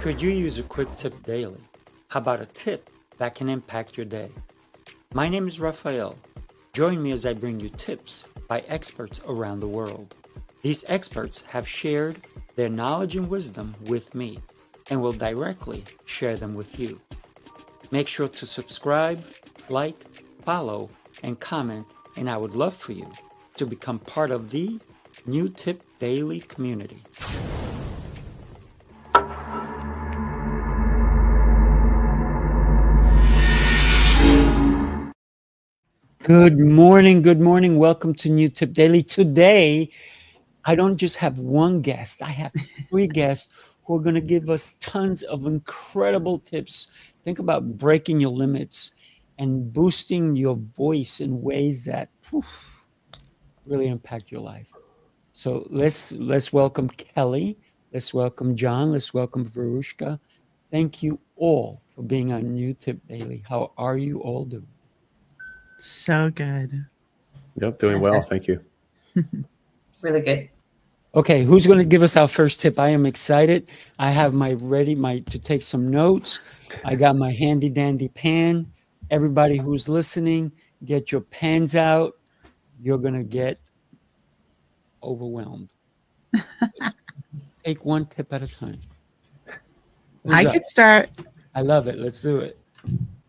Could you use a quick tip daily? How about a tip that can impact your day? My name is Raphael. Join me as I bring you tips by experts around the world. These experts have shared their knowledge and wisdom with me and will directly share them with you. Make sure to subscribe, like, follow, and comment, and I would love for you to become part of the New Tip Daily community. Good morning. Welcome to New Tip Daily. Today, I don't just have one guest, I have three guests who are going to give us tons of incredible tips. Think about breaking your limits and boosting your voice in ways that really impact your life. So let's welcome Kelly. Let's welcome John. Let's welcome Varuschka. Thank you all for being on New Tip Daily. How are you all doing? So good. Yep, doing well. Thank you. Really good. Okay, who's going to give us our first tip? I am excited. I have to take some notes. I got my handy dandy pen. Everybody who's listening, get your pens out. You're going to get overwhelmed. Take one tip at a time. I could start. I love it. Let's do it.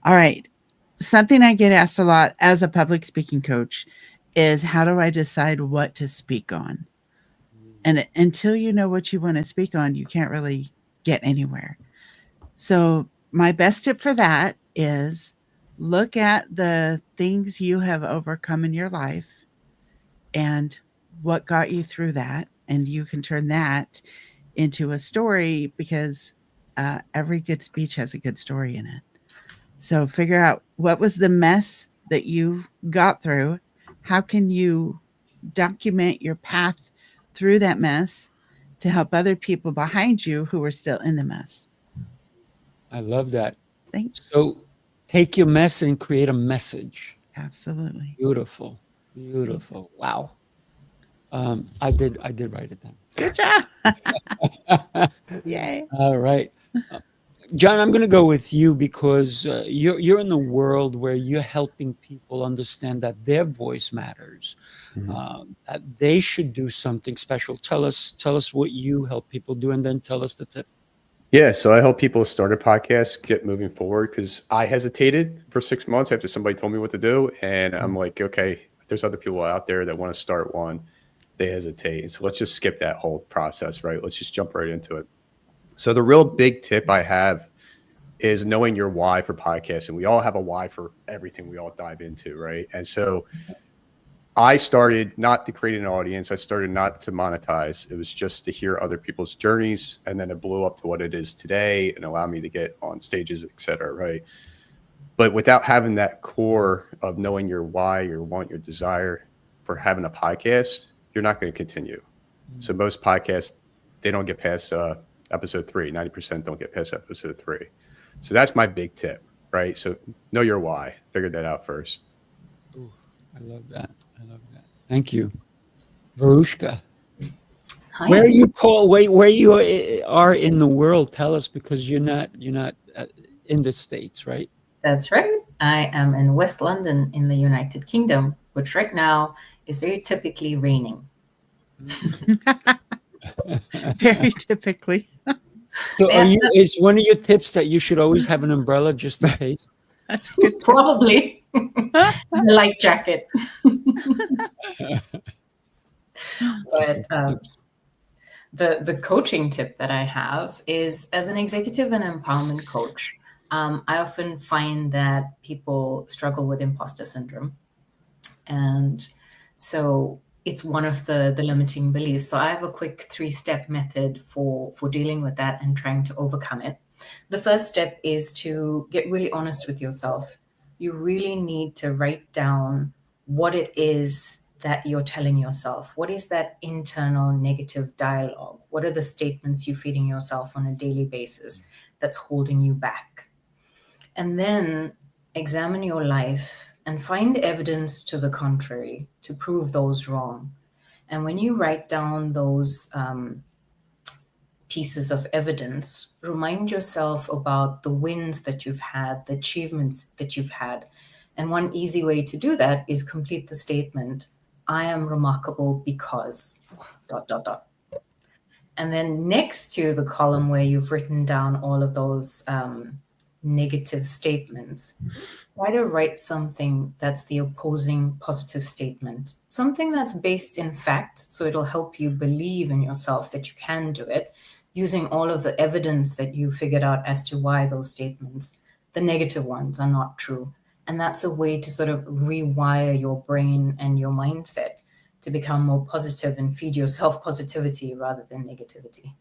All right. Something I get asked a lot as a public speaking coach is, how do I decide what to speak on? And until you know what you want to speak on, you can't really get anywhere. So my best tip for that is look at the things you have overcome in your life and what got you through that. And you can turn that into a story, because every good speech has a good story in it. So figure out what was the mess that you got through. How can you document your path through that mess to help other people behind you who are still in the mess? I love that. Thanks. So take your mess and create a message. Absolutely. Beautiful. Wow. I did write it down. Good job. Yay. All right. John, I'm going to go with you because you're in the world where you're helping people understand that their voice matters, that they should do something special. Tell us what you help people do, and then tell us the tip. Yeah, so I help people start a podcast, get moving forward, because I hesitated for 6 months after somebody told me what to do, and I'm like, okay, there's other people out there that want to start one. They hesitate, so let's just skip that whole process, right? Let's just jump right into it. So the real big tip I have is knowing your why for podcasting. We all have a why for everything we all dive into, right? And so I started not to create an audience. I started not to monetize. It was just to hear other people's journeys, and then it blew up to what it is today and allow me to get on stages, et cetera, right? But without having that core of knowing your why, your want, your desire for having a podcast, you're not going to continue. So most podcasts, they don't get past episode 3. 90% don't get past episode 3. So that's my big tip, right? So know your why. Figure that out first. Ooh, I love that. Thank you. Varuschka. Hi. Where you are in the world, tell us, because you're not in the States, right? That's right. I am in West London in the United Kingdom, which right now is very typically raining. Very typically. So is one of your tips that you should always have an umbrella just in case? That's a good. Probably. A light jacket. But the coaching tip that I have is, as an executive and empowerment coach, I often find that people struggle with imposter syndrome. And so it's one of the limiting beliefs. So I have a quick 3-step method for dealing with that and trying to overcome it. The first step is to get really honest with yourself. You really need to write down what it is that you're telling yourself. What is that internal negative dialogue? What are the statements you're feeding yourself on a daily basis that's holding you back? And then examine your life and find evidence to the contrary to prove those wrong. And when you write down those pieces of evidence, remind yourself about the wins that you've had, the achievements that you've had. And one easy way to do that is complete the statement, I am remarkable because ... And then next to the column where you've written down all of those negative statements, try to write something that's the opposing positive statement, something that's based in fact, so it'll help you believe in yourself that you can do it, using all of the evidence that you figured out as to why those statements, the negative ones, are not true. And that's a way to sort of rewire your brain and your mindset to become more positive and feed yourself positivity rather than negativity.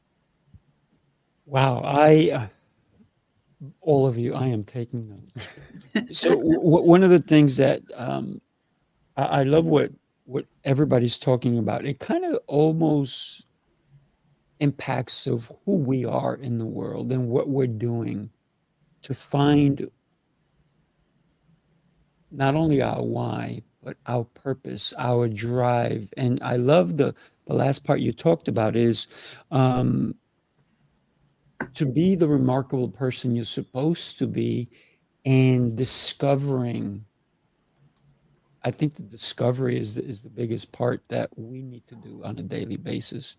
Wow, all of you, I am taking notes. So one of the things that I love what everybody's talking about. It kind of almost impacts of who we are in the world and what we're doing to find not only our why, but our purpose, our drive. And I love the last part you talked about is to be the remarkable person you're supposed to be and discovering. I think the discovery is the biggest part that we need to do on a daily basis.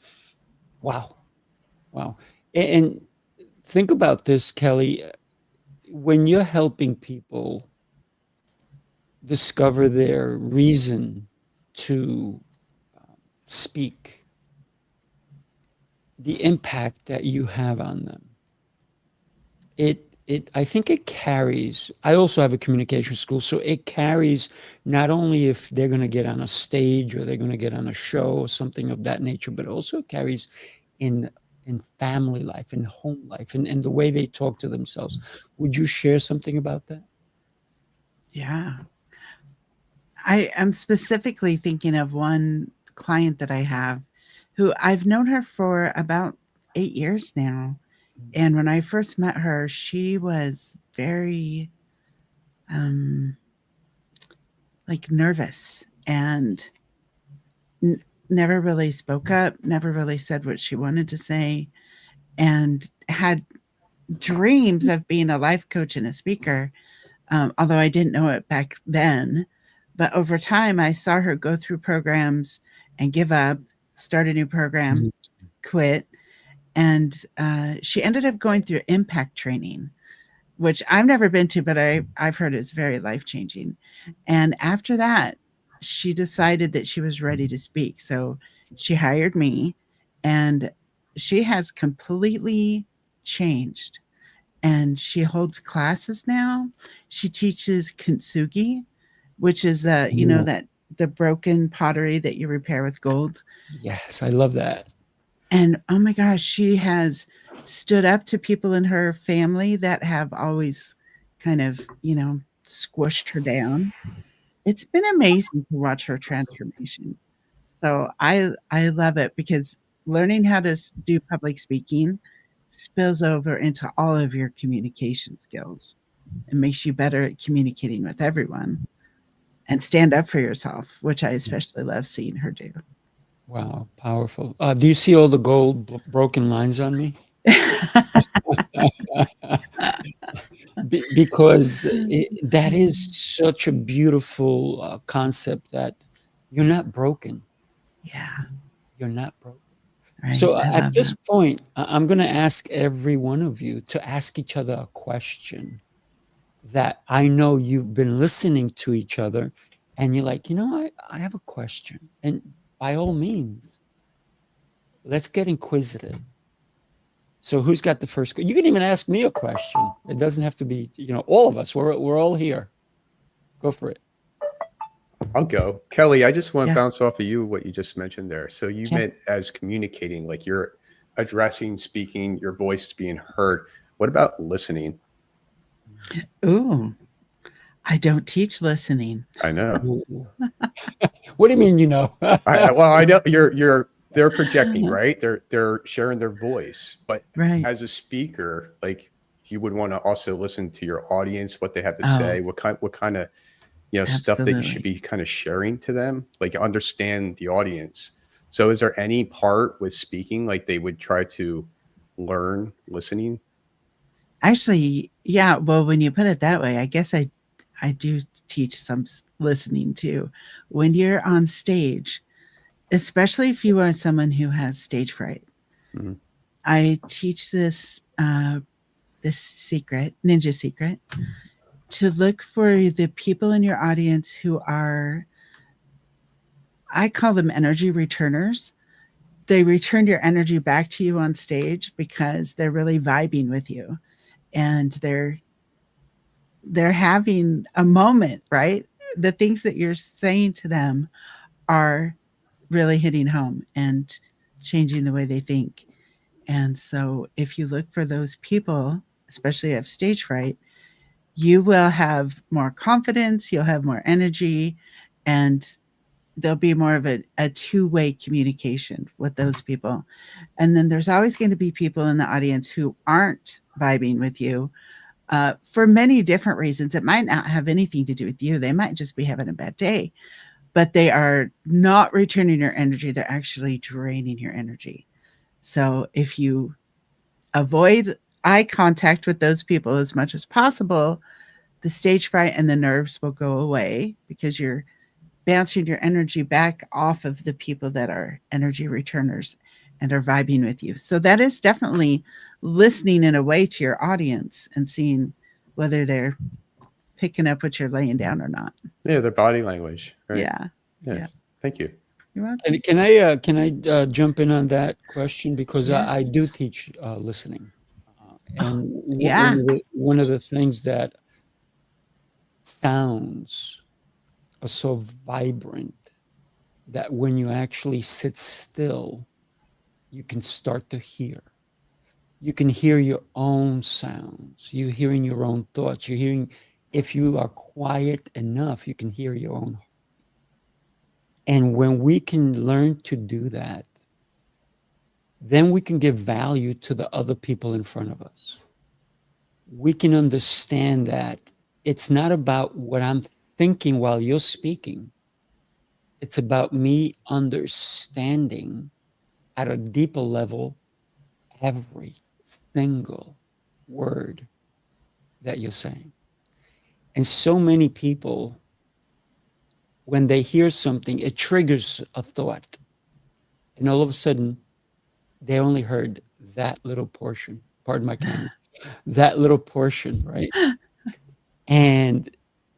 Wow. Wow. And think about this, Kelly. When you're helping people discover their reason to speak, the impact that you have on them, I think it carries. I also have a communication school, so it carries not only if they're going to get on a stage or they're going to get on a show or something of that nature, but also it carries in family life, in home life, and the way they talk to themselves. Would you share something about that? Yeah. I am specifically thinking of one client that I have who I've known her for about 8 years now. And when I first met her, she was very like nervous and never really spoke up, never really said what she wanted to say, and had dreams of being a life coach and a speaker, although I didn't know it back then. But over time, I saw her go through programs and give up, start a new program, quit. And she ended up going through impact training, which I've never been to, but I've heard it's very life-changing. And after that, she decided that she was ready to speak. So she hired me, and she has completely changed. And she holds classes now. She teaches kintsugi, which is that the broken pottery that you repair with gold. Yes, I love that. And oh my gosh, she has stood up to people in her family that have always kind of, squished her down. It's been amazing to watch her transformation. So I love it because learning how to do public speaking spills over into all of your communication skills. It makes you better at communicating with everyone and stand up for yourself, which I especially love seeing her do. Wow, powerful. Do you see all the gold broken lines on me? Because that is such a beautiful concept that you're not broken. Yeah. You're not broken. Right. So I at love this that. point, I'm going to ask every one of you to ask each other a question that I know you've been listening to each other and you're like, I have a question. And by all means, let's get inquisitive. So who's got the first? You can even ask me a question. It doesn't have to be, all of us. We're all here. Go for it. I'll go. Kelly, I just want to Yeah. bounce off of you what you just mentioned there. So you Okay. meant as communicating, like you're addressing, speaking, your voice is being heard. What about listening? Ooh, I don't teach listening. I know. What do you mean, I know they're projecting, right? They're sharing their voice, but Right. as a speaker, like you would want to also listen to your audience, what they have to Oh. say, what kind of stuff that you should Absolutely. be kind of sharing to them, like understand the audience. So is there any part with speaking like they would try to learn listening? Actually, yeah. Well, when you put it that way, I guess I do teach some listening too. When you're on stage, especially if you are someone who has stage fright, Mhm. I teach this secret, ninja secret, to look for the people in your audience who are, I call them energy returners. They return your energy back to you on stage because they're really vibing with you, and they're having a moment, right? The things that you're saying to them are really hitting home and changing the way they think. And so if you look for those people, especially if stage fright, you will have more confidence, you'll have more energy, and there'll be more of a two-way communication with those people. And then there's always going to be people in the audience who aren't vibing with you for many different reasons. It might not have anything to do with you. They might just be having a bad day, but they are not returning your energy. They're actually draining your energy. So if you avoid eye contact with those people as much as possible, the stage fright and the nerves will go away because you're bouncing your energy back off of the people that are energy returners and are vibing with you. So that is definitely listening in a way to your audience and seeing whether they're picking up what you're laying down or not. Yeah, their body language, right? Yeah. Yeah. Yeah. Thank you. You're welcome. And can I jump in on that question because Yeah. I do teach listening, and Yeah. one of the things that sounds are so vibrant that when you actually sit still, you can start to hear. You can hear your own sounds. You're hearing your own thoughts. You're hearing, if you are quiet enough, you can hear your own. And when we can learn to do that, then we can give value to the other people in front of us. We can understand that it's not about what I'm thinking while you're speaking. It's about me understanding at a deeper level every single word that you're saying. And so many people, when they hear something, it triggers a thought. And all of a sudden, they only heard that little portion. Pardon my candor. That little portion, right? And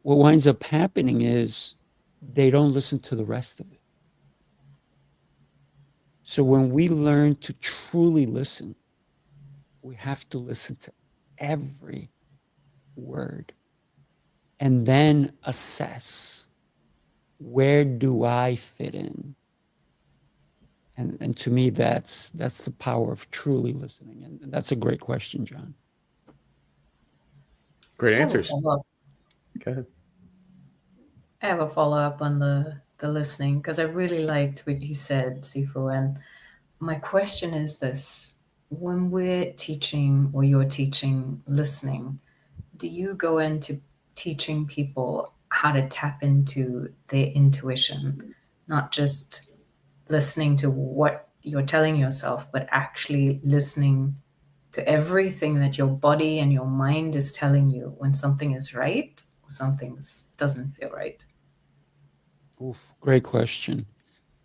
what winds up happening is they don't listen to the rest of it. So when we learn to truly listen, we have to listen to every word and then assess, where do I fit in? And to me, that's the power of truly listening. And that's a great question, John. Great I have a answers. follow-up. Go ahead. I have a follow-up on the listening because I really liked what you said, Sifu. And my question is this: when we're teaching or you're teaching listening, do you go into teaching people how to tap into their intuition, not just listening to what you're telling yourself, but actually listening to everything that your body and your mind is telling you when something is right or something doesn't feel right? Oof, great question.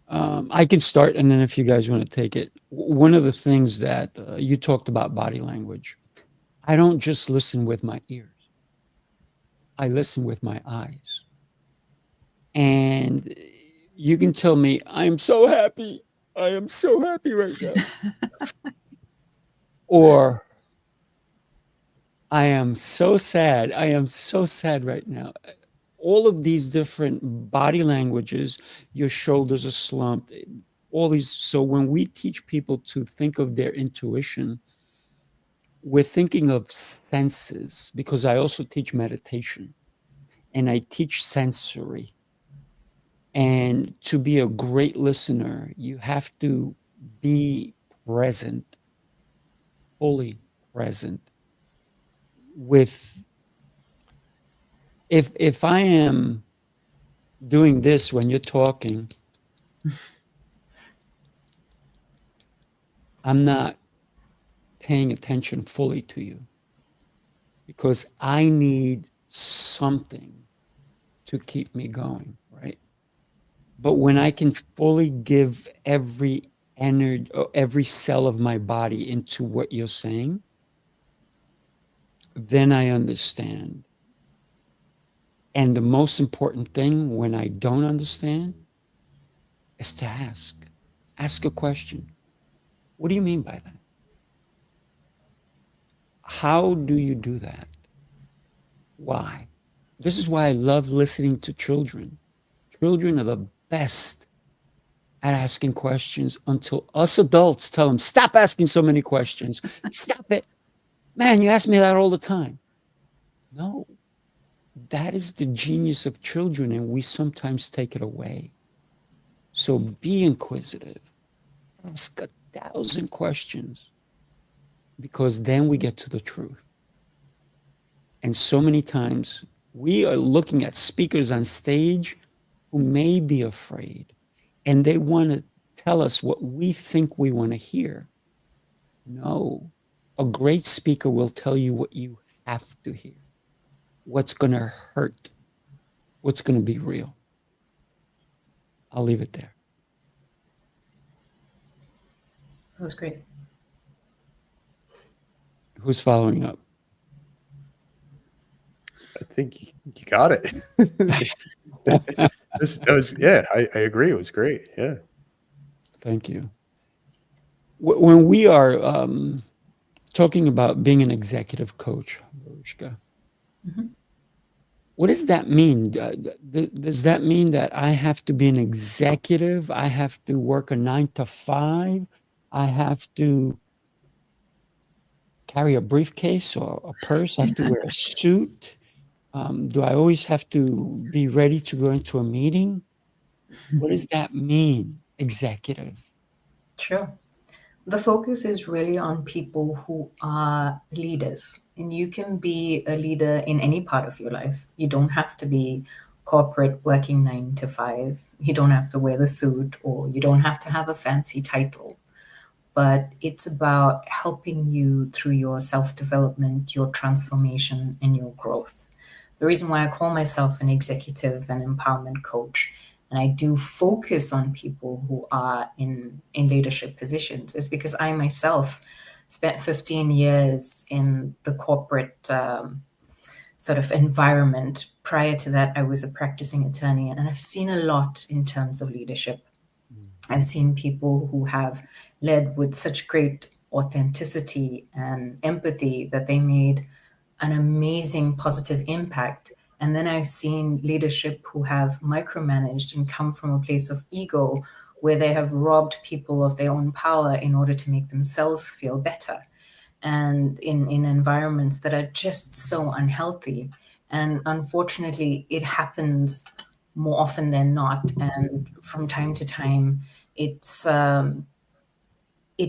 I can start, and then if you guys want to take it, one of the things that you talked about body language. I don't just listen with my ears. I listen with my eyes. And you can tell me, I am so happy. I am so happy right now. Or I am so sad. I am so sad right now. All of these different body languages, your shoulders are slumped, all these. So when we teach people to think of their intuition, we're thinking of senses because I also teach meditation and I teach sensory. And to be a great listener, you have to be present, fully present with, if I am doing this when you're talking, I'm not paying attention fully to you because I need something to keep me going, right? But when I can fully give every energy, every cell of my body into what you're saying, then I understand. And the most important thing when I don't understand is to ask. Ask a question. What do you mean by that? How do you do that? Why? This is why I love listening to children. Children are the best at asking questions until us adults tell them, stop asking so many questions. Stop it. Man, you ask me that all the time. No, that is the genius of children, and we sometimes take it away. So be inquisitive. Ask 1,000 questions because then we get to the truth. And so many times we are looking at speakers on stage who may be afraid and they want to tell us what we think we want to hear. No, a great speaker will tell you what you have to hear, what's going to hurt, what's going to be real. I'll leave it there. That was great. Who's following up? I think you got it. I agree. It was great. Yeah. Thank you. When we are talking about being an executive coach, Varuschka, what does that mean? Does that mean that I have to be an executive? I have to work a 9 to 5? I have to carry a briefcase or a purse? I have to wear a suit? Do I always have to be ready to go into a meeting? What does that mean, executive? Sure. The focus is really on people who are leaders, and you can be a leader in any part of your life. You don't have to be corporate working 9 to 5. You don't have to wear the suit, or you don't have to have a fancy title. But it's about helping you through your self-development, your transformation, and your growth. The reason why I call myself an executive and empowerment coach, and I do focus on people who are in leadership positions, is because I myself spent 15 years in the corporate sort of environment. Prior to that, I was a practicing attorney, and I've seen a lot in terms of leadership. I've seen people who have led with such great authenticity and empathy that they made an amazing positive impact. And then I've seen leadership who have micromanaged and come from a place of ego, where they have robbed people of their own power in order to make themselves feel better, and in environments that are just so unhealthy. And unfortunately, it happens more often than not. And from time to time, it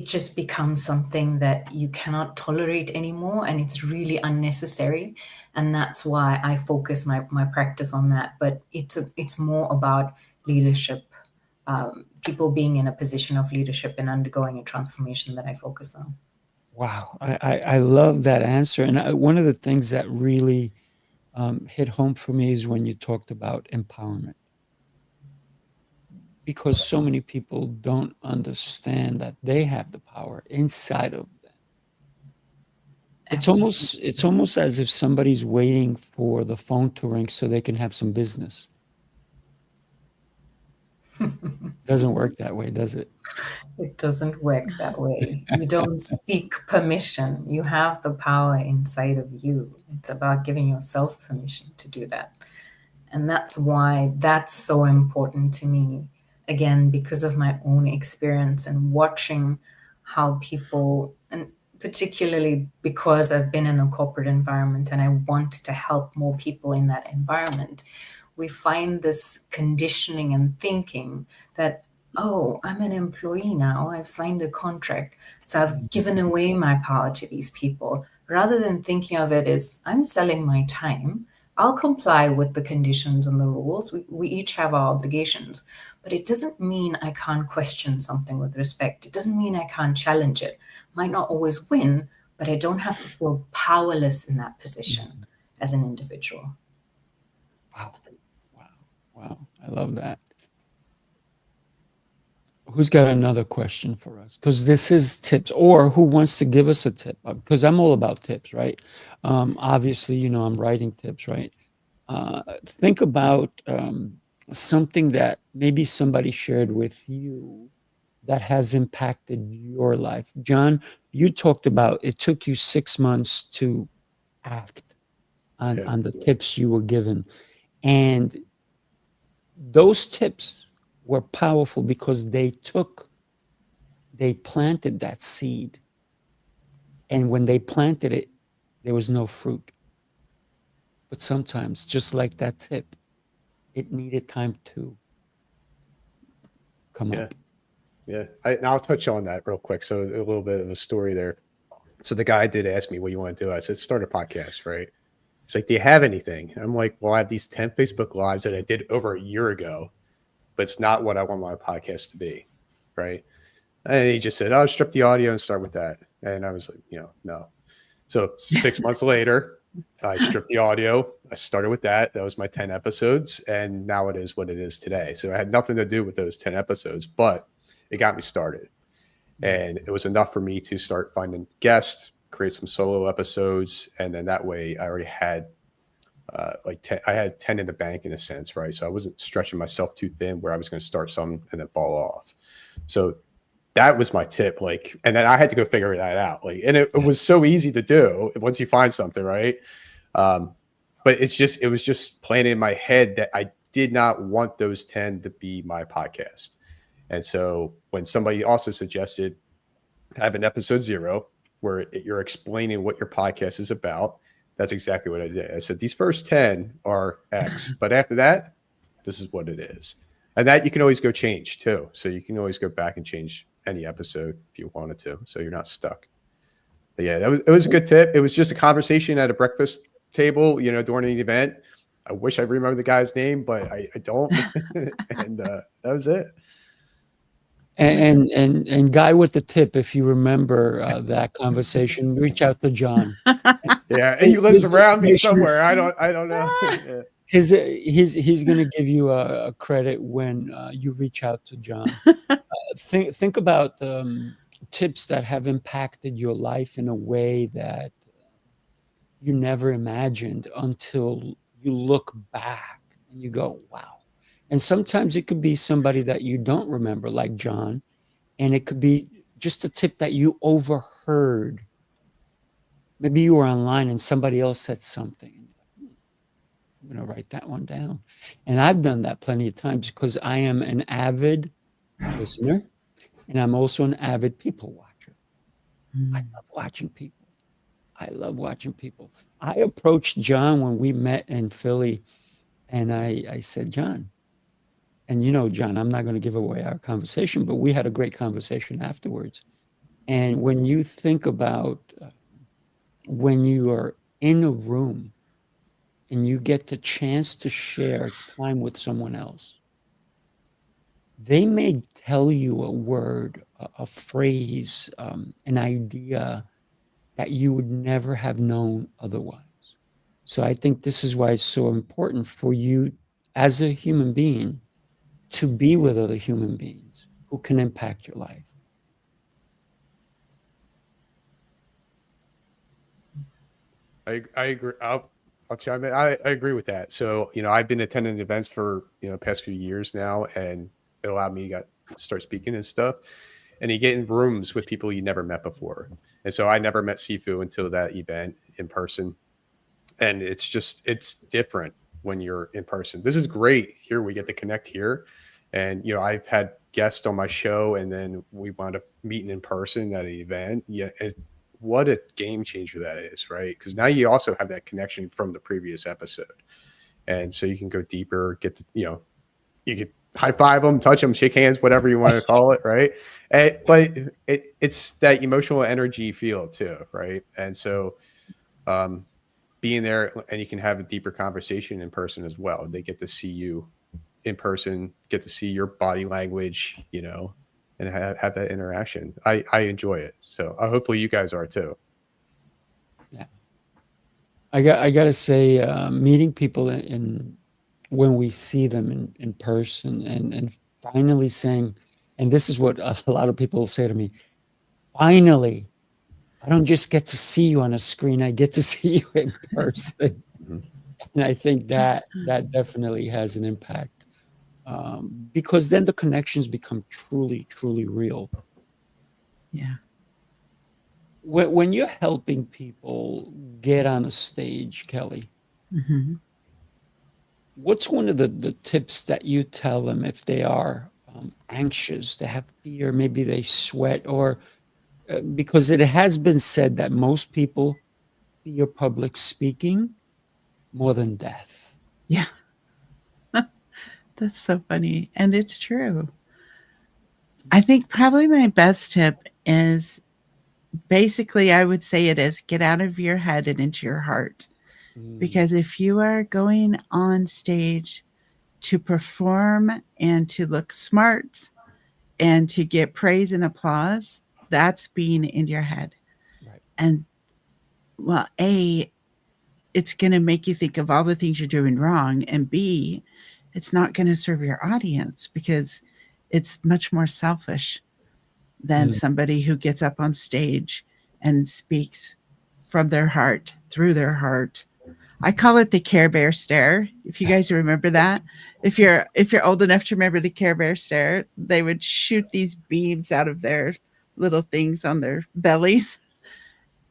just becomes something that you cannot tolerate anymore, and it's really unnecessary. And that's why I focus my practice on that. But it's more about leadership, people being in a position of leadership and undergoing a transformation that I focus on. Wow, I love that answer. And one of the things that really hit home for me is when you talked about empowerment. Because so many people don't understand that they have the power inside of them. It's almost as if somebody's waiting for the phone to ring so they can have some business. Doesn't work that way, does it? It doesn't work that way. You don't seek permission. You have the power inside of you. It's about giving yourself permission to do that. And that's why that's so important to me. Again, because of my own experience and watching how people, and particularly because I've been in a corporate environment and I want to help more people in that environment, we find this conditioning and thinking that, oh, I'm an employee now, I've signed a contract, so I've given away my power to these people, rather than thinking of it as I'm selling my time, I'll comply with the conditions and the rules. We each have our obligations, but it doesn't mean I can't question something with respect. It doesn't mean I can't challenge it. Might not always win, but I don't have to feel powerless in that position as an individual. Wow. Wow. Wow. I love that. Who's got another question for us? Because this is tips, or who wants to give us a tip? Because I'm all about tips, right? Obviously, you know, I'm writing tips, right? Think about something that maybe somebody shared with you that has impacted your life. John, you talked about it took you 6 months to act on the tips you were given. And those tips were powerful because they planted that seed. And when they planted it, there was no fruit. But sometimes, just like that tip, it needed time to come up. Yeah. And I'll touch on that real quick. So a little bit of a story there. So the guy did ask me, what do you want to do? I said, start a podcast, right? He's like, do you have anything? And I'm like, well, I have these 10 Facebook Lives that I did over a year ago, but it's not what I want my podcast to be, right? And he just said, oh, strip the audio and start with that. And I was like, no. So 6 months later, I stripped the audio. I started with that. That was my 10 episodes. And now it is what it is today. So it had nothing to do with those 10 episodes, but it got me started. And it was enough for me to start finding guests, create some solo episodes. And then that way I already had like 10, I had 10 in the bank in a sense, right? So I wasn't stretching myself too thin where I was going to start some and then fall off. So that was my tip. Like, and then I had to go figure that out. Like, and it was so easy to do once you find something, right? But it was just planted in my head that I did not want those 10 to be my podcast. And so when somebody also suggested have an episode 0 where you're explaining what your podcast is about, that's exactly what I did. I said, these first 10 are X, but after that, this is what it is. And that you can always go change too. So you can always go back and change any episode if you wanted to. So you're not stuck. But yeah, it was a good tip. It was just a conversation at a breakfast table, during an event. I wish I remember the guy's name, but I don't. And that was it. And guy with the tip, if you remember that conversation, reach out to John. Yeah, and he lives around me somewhere. I don't know. Yeah. He's going to give you a credit when you reach out to John. Think about tips that have impacted your life in a way that you never imagined until you look back and you go, wow. And sometimes it could be somebody that you don't remember, like John, and it could be just a tip that you overheard. Maybe you were online and somebody else said something. I'm going to write that one down. And I've done that plenty of times because I am an avid listener and I'm also an avid people watcher. I love watching people. I approached John when we met in Philly and I said, John, and John, I'm not going to give away our conversation, but we had a great conversation afterwards. And when you think about when you are in a room and you get the chance to share time with someone else, they may tell you a word, a phrase, an idea that you would never have known otherwise. So I think this is why it's so important for you as a human being to be with other human beings who can impact your life. I agree. I'll chime in. I agree with that. So, I've been attending events for, past few years now, and it allowed me to start speaking and stuff. And you get in rooms with people you never met before. And so I never met Sifu until that event in person. And it's different when you're in person. This is great. Here we get to connect here. And, I've had guests on my show and then we wound up meeting in person at an event. Yeah. What a game changer that is, right? Because now you also have that connection from the previous episode. And so you can go deeper, get to, you can high five them, touch them, shake hands, whatever you want to call it, right? But it's that emotional energy feel too, right? And so being there, and you can have a deeper conversation in person as well. They get to see you in person, get to see your body language, and have that interaction. I enjoy it. So hopefully you guys are too. Yeah. I got to say, meeting people in when we see them in person and finally saying, and this is what a lot of people say to me, finally, I don't just get to see you on a screen, I get to see you in person. And I think that definitely has an impact, because then the connections become truly, truly real. Yeah. When you're helping people get on a stage, Kelly, Mm-hmm. what's one of the tips that you tell them if they are anxious, they have fear, maybe they sweat, or because it has been said that most people fear public speaking more than death. Yeah. That's so funny. And it's true. I think probably my best tip is basically, I would say it is get out of your head and into your heart. Because if you are going on stage to perform and to look smart and to get praise and applause, that's being in your head. Right. And well, A, it's going to make you think of all the things you're doing wrong. And B, it's not going to serve your audience because it's much more selfish than somebody who gets up on stage and speaks from their heart, through their heart. I call it the Care Bear stare. If you guys remember that, if you're old enough to remember the Care Bear stare, they would shoot these beams out of their little things on their bellies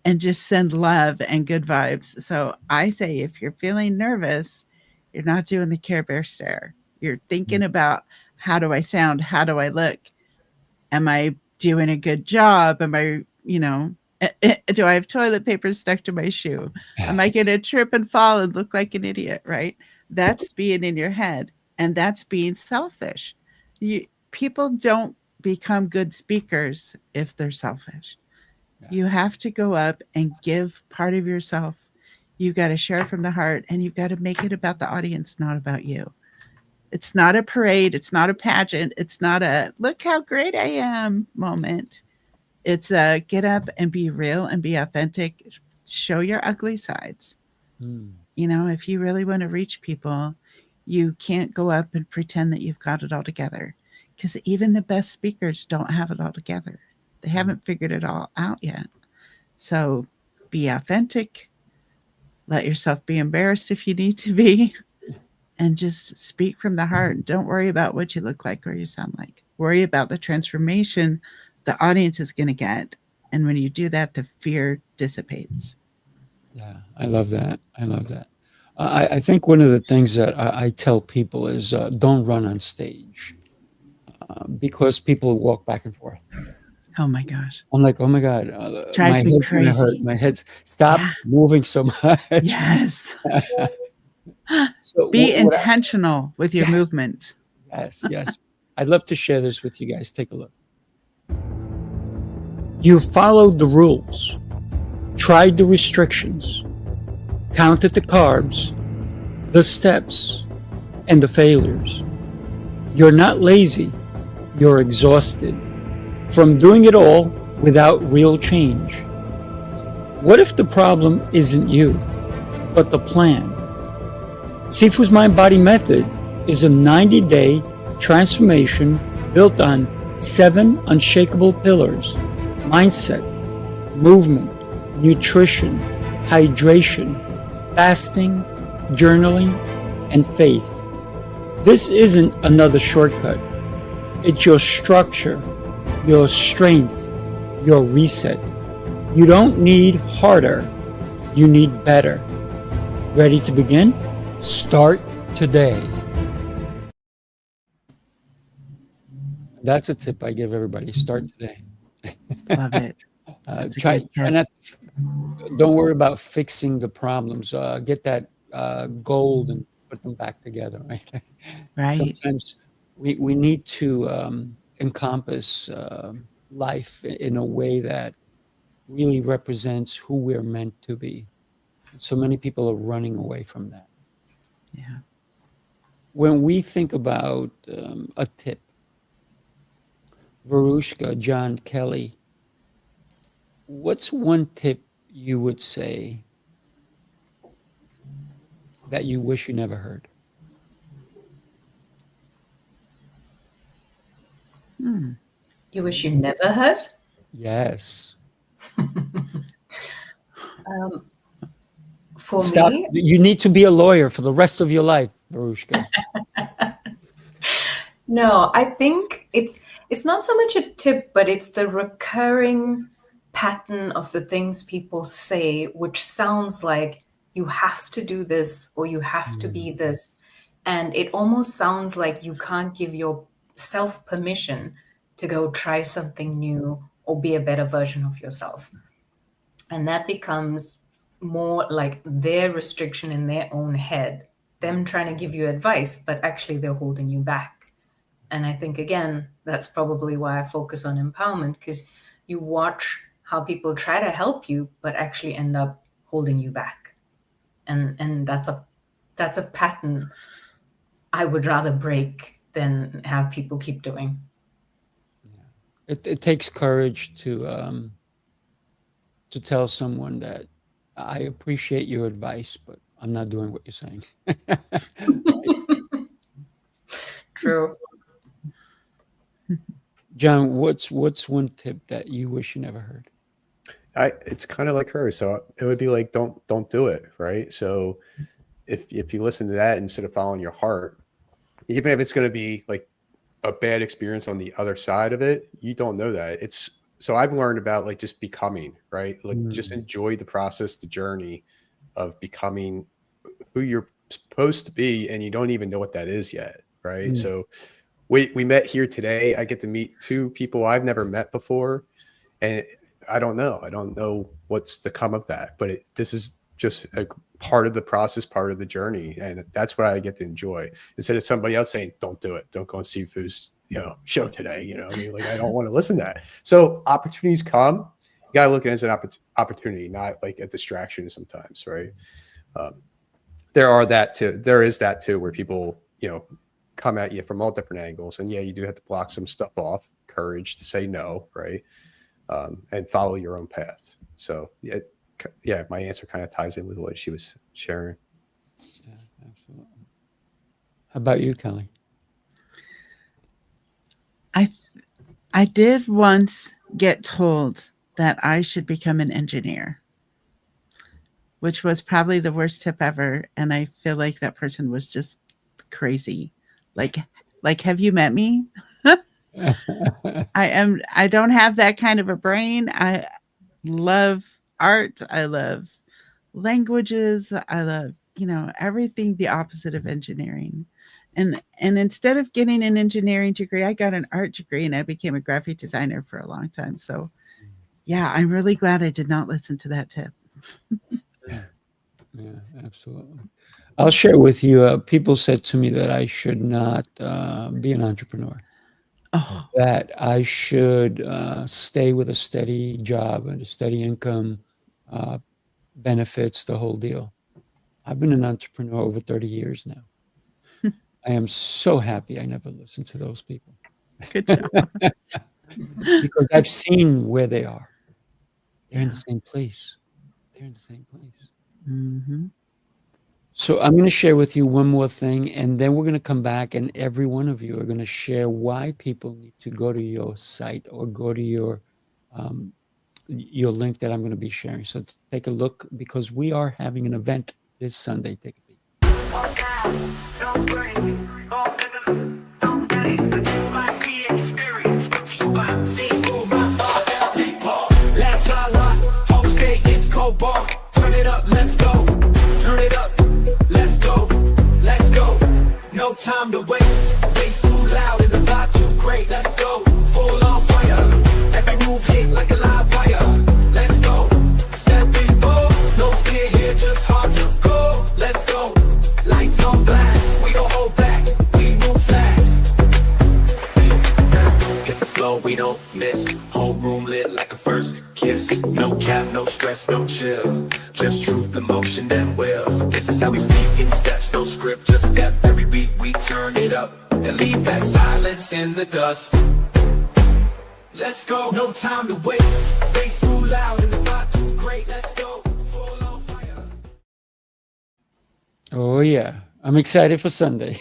and just send love and good vibes. So I say, if you're feeling nervous, you're not doing the Care Bear stare. You're thinking about, how do I sound? How do I look? Am I doing a good job? Am I, do I have toilet paper stuck to my shoe? Am I going to trip and fall and look like an idiot? Right? That's being in your head, and that's being selfish. People don't become good speakers if they're selfish. You have to go up and give part of yourself. You got to share from the heart, and you've got to make it about the audience, not about you. It's not a parade. It's not a pageant. It's not a look how great I am moment. It's a get up and be real and be authentic. Show your ugly sides. If you really want to reach people, you can't go up and pretend that you've got it all together, because even the best speakers don't have it all together. They haven't figured it all out yet. So be authentic. Let yourself be embarrassed if you need to be. And just speak from the heart. Don't worry about what you look like or you sound like. Worry about the transformation the audience is going to get. And when you do that, the fear dissipates. Yeah, I love that. I love that. I think one of the things that I tell people is don't run on stage, because people walk back and forth. Oh my gosh. I'm like, oh my God, Drives my me head's going to hurt. crazy. My head's stop moving so much. Yes. So Be what intentional with your movement. Yes. I'd love to share this with you guys. Take a look. You followed the rules, tried the restrictions, counted the carbs, the steps, and the failures. You're not lazy. You're exhausted from doing it all without real change. What if the problem isn't you, but the plan? Sifu's Mind Body Method is a 90-day transformation built on 7 unshakable pillars: mindset, movement, nutrition, hydration, fasting, journaling, and faith. This isn't another shortcut. It's your structure, your strength, your reset. You don't need harder. You need better. Ready to begin? Start today. That's a tip I give everybody. Start today. Love it. Try not. Don't worry about fixing the problems. Get that gold and put them back together. Right. Right. Sometimes we need to encompass life in a way that really represents who we're meant to be. So many people are running away from that. Yeah. When we think about a tip, Varuschka, John, Kelly, what's one tip you would say that you wish you never heard? You wish you never heard? Yes. For Stop. me, You need to be a lawyer for the rest of your life, Varuschka. no, I think it's not so much a tip, but it's the recurring pattern of the things people say, which sounds like you have to do this or you have to be this. And it almost sounds like you can't give yourself permission to go try something new or be a better version of yourself. And that becomes more like their restriction in their own head, them trying to give you advice, but actually they're holding you back. And I think, again, that's probably why I focus on empowerment, because you watch how people try to help you, but actually end up holding you back. And that's a pattern I would rather break than have people keep doing. It takes courage to tell someone that I appreciate your advice, but I'm not doing what you're saying. True. John, what's one tip that you wish you never heard? It's kind of like her. So it would be like, don't do it. Right. So if you listen to that instead of following your heart, even if it's going to be like a bad experience on the other side of it, you don't know that. So I've learned about like just becoming, right? Like just enjoy the process, the journey of becoming who you're supposed to be. And you don't even know what that is yet. Right. So we met here today. I get to meet two people I've never met before. And I don't know what's to come of that, but this is just a part of the process, part of the journey. And that's what I get to enjoy, instead of somebody else saying, don't do it. Don't go and see Fu's, show today. I mean, like, I don't want to listen to that. So opportunities come, you got to look at it as an opportunity, not like a distraction sometimes. Right. There is that too, where people, come at you from all different angles. And yeah, you do have to block some stuff off, courage to say no. Right. And follow your own path. So yeah, my answer kind of ties in with what she was sharing. Yeah, absolutely. How about you, Kelly? I did once get told that I should become an engineer, which was probably the worst tip ever. And I feel like that person was just crazy. Like, have you met me? I don't have that kind of a brain. I love art. I love languages. I love, everything the opposite of engineering. And instead of getting an engineering degree, I got an art degree and I became a graphic designer for a long time. So yeah, I'm really glad I did not listen to that tip. Yeah, absolutely. I'll share with you. People said to me that I should not be an entrepreneur. Oh, That I should stay with a steady job and a steady income, benefits, the whole deal. I've been an entrepreneur over 30 years now. I am so happy I never listened to those people. good job. Because I've seen where they are. They're in the same place. Mm-hmm. So I'm going to share with you one more thing, and then we're going to come back, and every one of you are going to share why people need to go to your site or go to your link that I'm going to be sharing. So take a look, because we are having an event this Sunday. Take a peek. Turn it up, let's go. Turn it up, let's go. Let's go. No time to wait. Bass too loud and the vibe too great. Let's go. Full on fire. Every move hit like a live wire. Let's go. Step in bold. No fear here, just hard to go. Let's go. Lights on blast. We don't hold back. We move fast. Hit the flow, we don't miss. Whole room lit like a first kiss. No cap, no stress. stress, no chill. Just truth, emotion, and will. This is how we speak in steps, no script, just step. Every beat we turn it up and leave that silence in the dust. Let's go, no time to wait. Bass too loud and the vibe too great. Let's go, full on fire. Oh yeah, I'm excited for Sunday.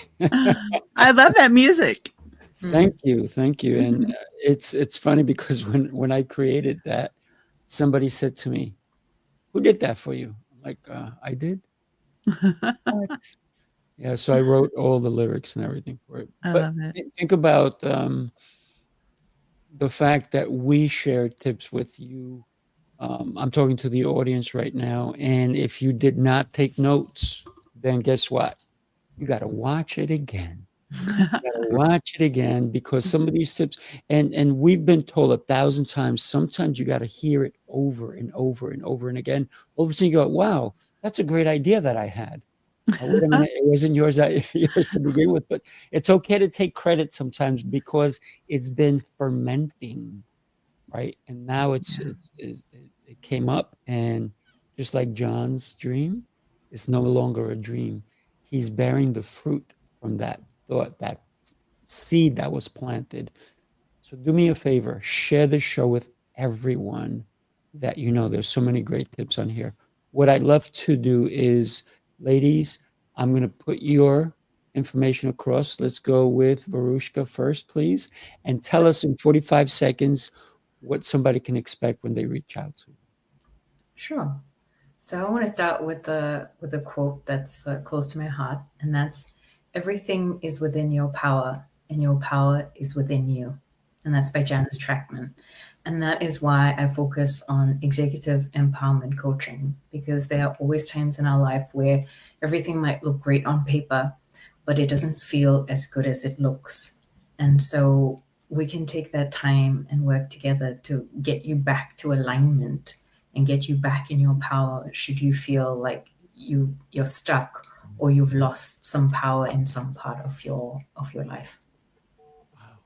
I love that music. Thank you, and it's funny because when I created that, somebody said to me, "Who did that for you?" I'm like, "I did." What? Yeah, so I wrote all the lyrics and everything for it. I But love it. think about the fact that we shared tips with you. I'm talking to the audience right now, and if you did not take notes, then guess what? You got to watch it again. Gotta watch it again because some of these tips, and we've been told 1,000 times, sometimes you got to hear it over and over and over and again. All of a sudden you go, wow, that's a great idea that I had. Wait a minute, it wasn't yours, yours to begin with, but it's okay to take credit sometimes because it's been fermenting, right? And now it came up, and just like John's dream, it's no longer a dream. He's bearing the fruit from that thought, that seed that was planted. So do me a favor, share the show with everyone that you know. There's so many great tips on here. What I'd love to do is, ladies, I'm going to put your information across. Let's go with Varuschka first, please, and tell us in 45 seconds what somebody can expect when they reach out to you. Sure. So I want to start with a quote that's close to my heart, and that's everything is within your power, and your power is within you. And that's by Janice Trackman. And that is why I focus on executive empowerment coaching, because there are always times in our life where everything might look great on paper, but it doesn't feel as good as it looks. And so we can take that time and work together to get you back to alignment and get you back in your power should you feel like you're stuck or you've lost some power in some part of your life. Wow.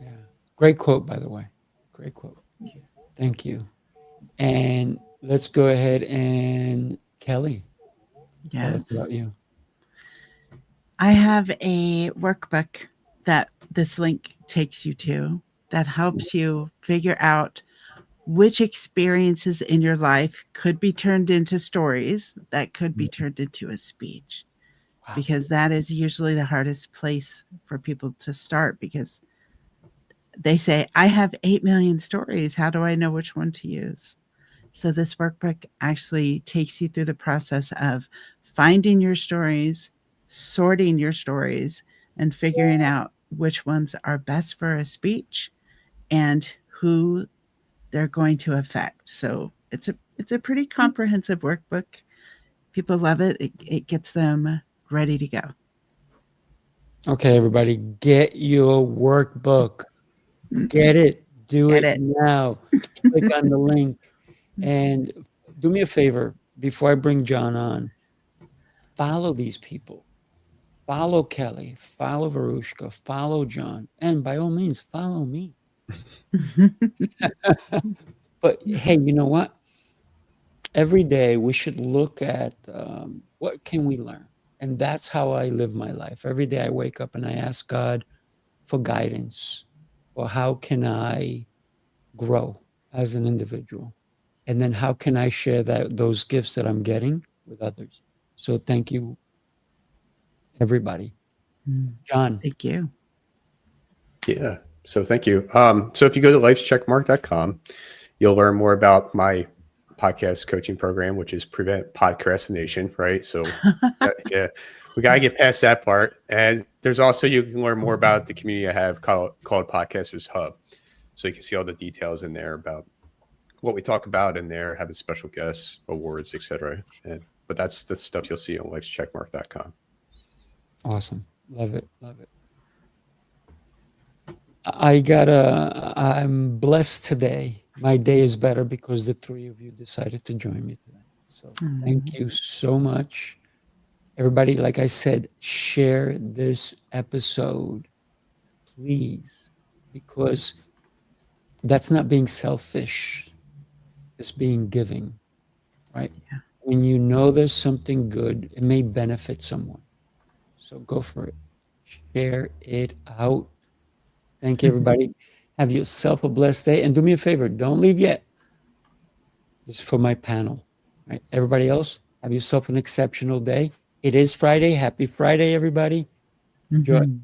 Yeah. Great quote, by the way. Great quote. Thank you. And let's go ahead and Kelly, tell us Yes. about you. I have a workbook that this link takes you to that helps you figure out which experiences in your life could be turned into stories that could be turned into a speech. Wow. Because that is usually the hardest place for people to start, because they say, I have 8 million stories. How do I know which one to use? So this workbook actually takes you through the process of finding your stories, sorting your stories, and figuring out which ones are best for a speech and who they're going to affect. So it's a pretty comprehensive workbook. People love it. It gets them ready to go. Okay, everybody, get your workbook. Get it. Do Get it it. now. Click on the link. And do me a favor, before I bring John on, follow these people. Follow Kelly. Follow Varuschka. Follow John. And by all means, follow me. But hey, you know what? Every day we should look at what can we learn? And that's how I live my life. Every day I wake up and I ask God for guidance. Or how can I grow as an individual? And then how can I share those gifts that I'm getting with others? So thank you, everybody. John. Thank you. Yeah. So thank you. So if you go to lifescheckmark.com, you'll learn more about my podcast coaching program, which is Prevent Podcrastination, right? So yeah, we got to get past that part. And there's also, you can learn more about the community I have called Podcasters Hub. So you can see all the details in there about what we talk about in there, having special guests, awards, etc. But that's the stuff you'll see on lifescheckmark.com. Awesome. Love it. Love it. I'm blessed today. My day is better because the three of you decided to join me today. So thank you so much. Everybody, like I said, share this episode, please, because that's not being selfish. It's being giving. right? Yeah. When you know there's something good, it may benefit someone. So go for it. Share it out. Thank you, everybody. Have yourself a blessed day. And do me a favor, don't leave yet. This is for my panel. Right? Everybody else, have yourself an exceptional day. It is Friday. Happy Friday, everybody. Enjoy. Mhm.